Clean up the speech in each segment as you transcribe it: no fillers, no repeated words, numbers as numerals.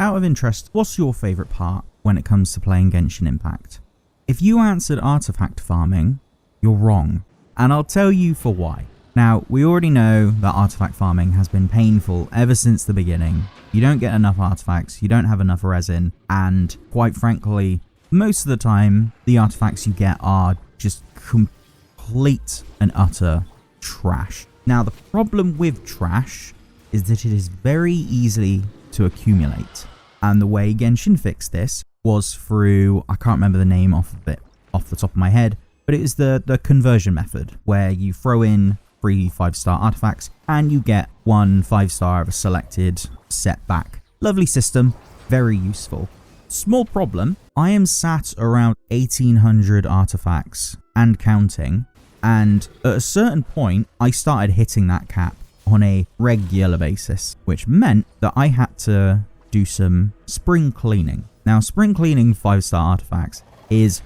out of interest, what's your favourite part when it comes to playing Genshin Impact? If you answered artifact farming, you're wrong. And I'll tell you for why. Now, we already know that artifact farming has been painful ever since the beginning. You don't get enough artifacts, you don't have enough resin, and quite frankly, most of the time, the artifacts you get are just complete and utter trash. Now, the problem with trash is that it is very easy to accumulate. And the way Genshin fixed this was through, I can't remember the name off the top of my head, but it is the conversion method, where you throw in 3 5-star artifacts and you get 1 5-star of a selected set back. Lovely system, very useful. Small problem, I am sat around 1800 artifacts and counting, and at a certain point I started hitting that cap on a regular basis, which meant that I had to do some spring cleaning. Now, spring cleaning 5-star artifacts is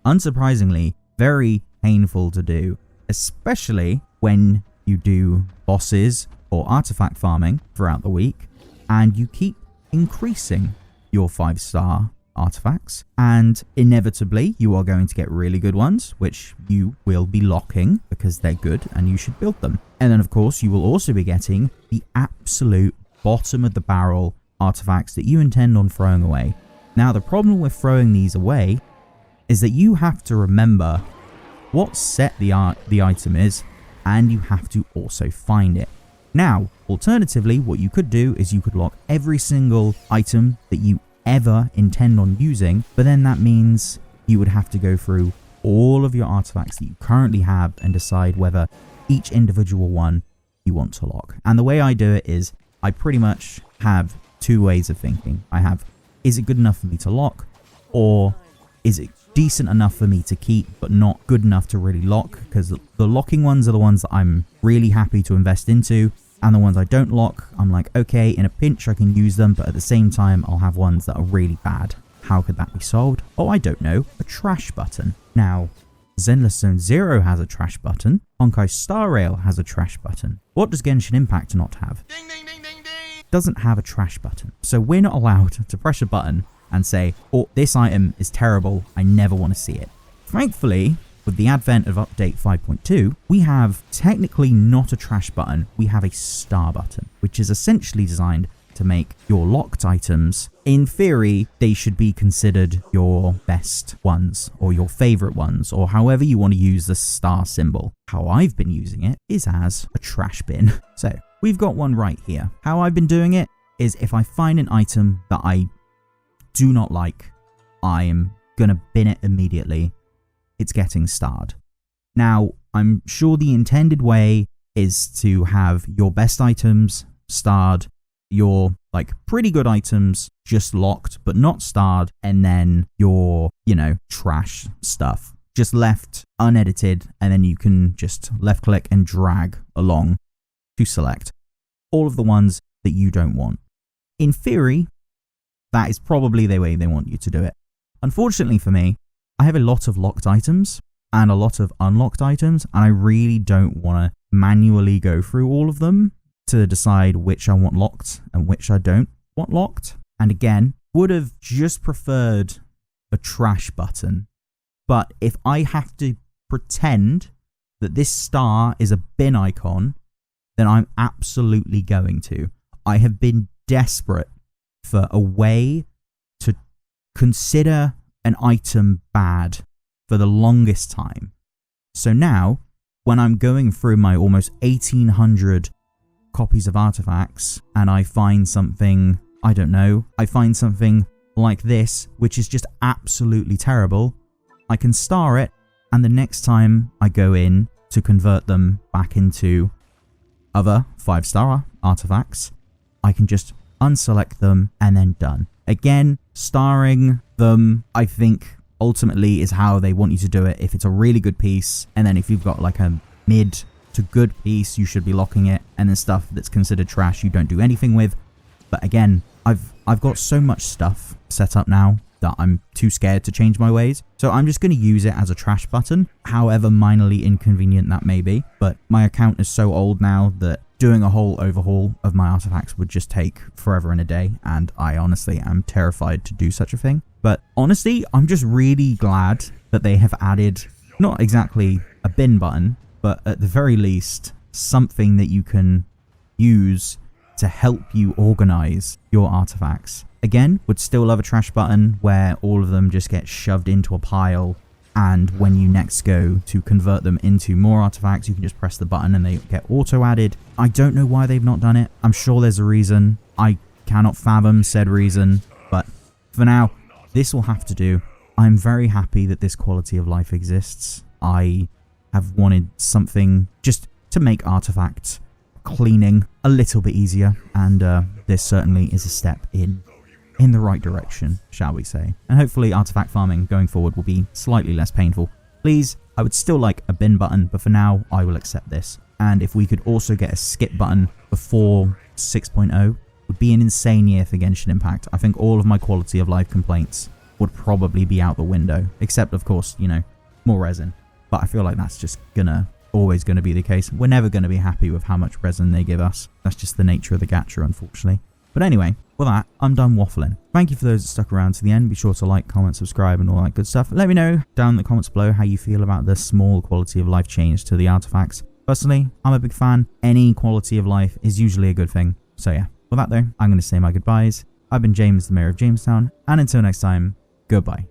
unsurprisingly very painful to do, especially when you do bosses or artifact farming throughout the week and you keep increasing your 5-star artifacts, and inevitably you are going to get really good ones, which you will be locking because they're good and you should build them. And then of course you will also be getting the absolute bottom of the barrel artifacts that you intend on throwing away. Now, the problem with throwing these away is that you have to remember what set the item is, and you have to also find it. Now, alternatively, what you could do is you could lock every single item that you ever intend on using, but then that means you would have to go through all of your artifacts that you currently have and decide whether each individual one you want to lock. And the way I do it is I pretty much have 2 ways of thinking. I have, is it good enough for me to lock, or is it decent enough for me to keep but not good enough to really lock? Because the locking ones are the ones that I'm really happy to invest into, and the ones I don't lock, I'm like, okay, in a pinch I can use them, but at the same time I'll have ones that are really bad. How could that be solved? Oh, I don't know. A trash button. Now, Zenless Zone 0 has a trash button. Honkai Star Rail has a trash button. What does Genshin Impact not have? Ding, ding, ding, ding, ding. Doesn't have a trash button. So we're not allowed to press a button and say, oh, this item is terrible, I never want to see it. Thankfully, with the advent of update 5.2, we have technically not a trash button, we have a star button, which is essentially designed to make your locked items, in theory, they should be considered your best ones, or your favorite ones, or however you want to use the star symbol. How I've been using it is as a trash bin. So, we've got one right here. How I've been doing it is if I find an item that I do not like, I am gonna bin it immediately. It's getting starred. Now, I'm sure the intended way is to have your best items starred, your like pretty good items just locked but not starred, and then your, trash stuff just left unedited, and then you can just left click and drag along to select all of the ones that you don't want. In theory, that is probably the way they want you to do it. Unfortunately for me, I have a lot of locked items and a lot of unlocked items, and I really don't want to manually go through all of them to decide which I want locked and which I don't want locked. And again, would have just preferred a trash button. But if I have to pretend that this star is a bin icon, then I'm absolutely going to. I have been desperate for a way to consider an item bad for the longest time. So now, when I'm going through my almost 1800 copies of artifacts and I find something, I don't know, I find something like this, which is just absolutely terrible, I can star it, and the next time I go in to convert them back into other 5-star artifacts, I can just unselect them and then done. Again, starring them, I think, ultimately is how they want you to do it. If it's a really good piece, and then if you've got like a mid to good piece, you should be locking it, and then stuff that's considered trash you don't do anything with. But again, I've got so much stuff set up now that I'm too scared to change my ways, so I'm just going to use it as a trash button, however minorly inconvenient that may be. But my account is so old now that doing a whole overhaul of my artifacts would just take forever and a day, and I honestly am terrified to do such a thing. But honestly, I'm just really glad that they have added, not exactly a bin button, but at the very least, something that you can use to help you organize your artifacts. Again, would still love a trash button where all of them just get shoved into a pile, and when you next go to convert them into more artifacts, you can just press the button and they get auto added. I don't know why they've not done it. I'm sure there's a reason. I cannot fathom said reason, but for now, this will have to do. I'm very happy that this quality of life exists. I have wanted something just to make artifact cleaning a little bit easier, and this certainly is a step in the right direction, shall we say. And hopefully artifact farming going forward will be slightly less painful. Please, I would still like a bin button, but for now, I will accept this. And if we could also get a skip button before 6.0, would be an insane year for Genshin Impact. I think all of my quality of life complaints would probably be out the window, except of course, you know, more resin. But I feel like that's just always gonna be the case. We're never gonna be happy with how much resin they give us. That's just the nature of the gacha, unfortunately. But anyway, with that, I'm done waffling. Thank you for those that stuck around to the end. Be sure to like, comment, subscribe, and all that good stuff. Let me know down in the comments below how you feel about the small quality of life change to the artifacts. Personally, I'm a big fan. Any quality of life is usually a good thing. So yeah, with that though, I'm going to say my goodbyes. I've been James, the Mayor of Jamestown, and until next time, goodbye.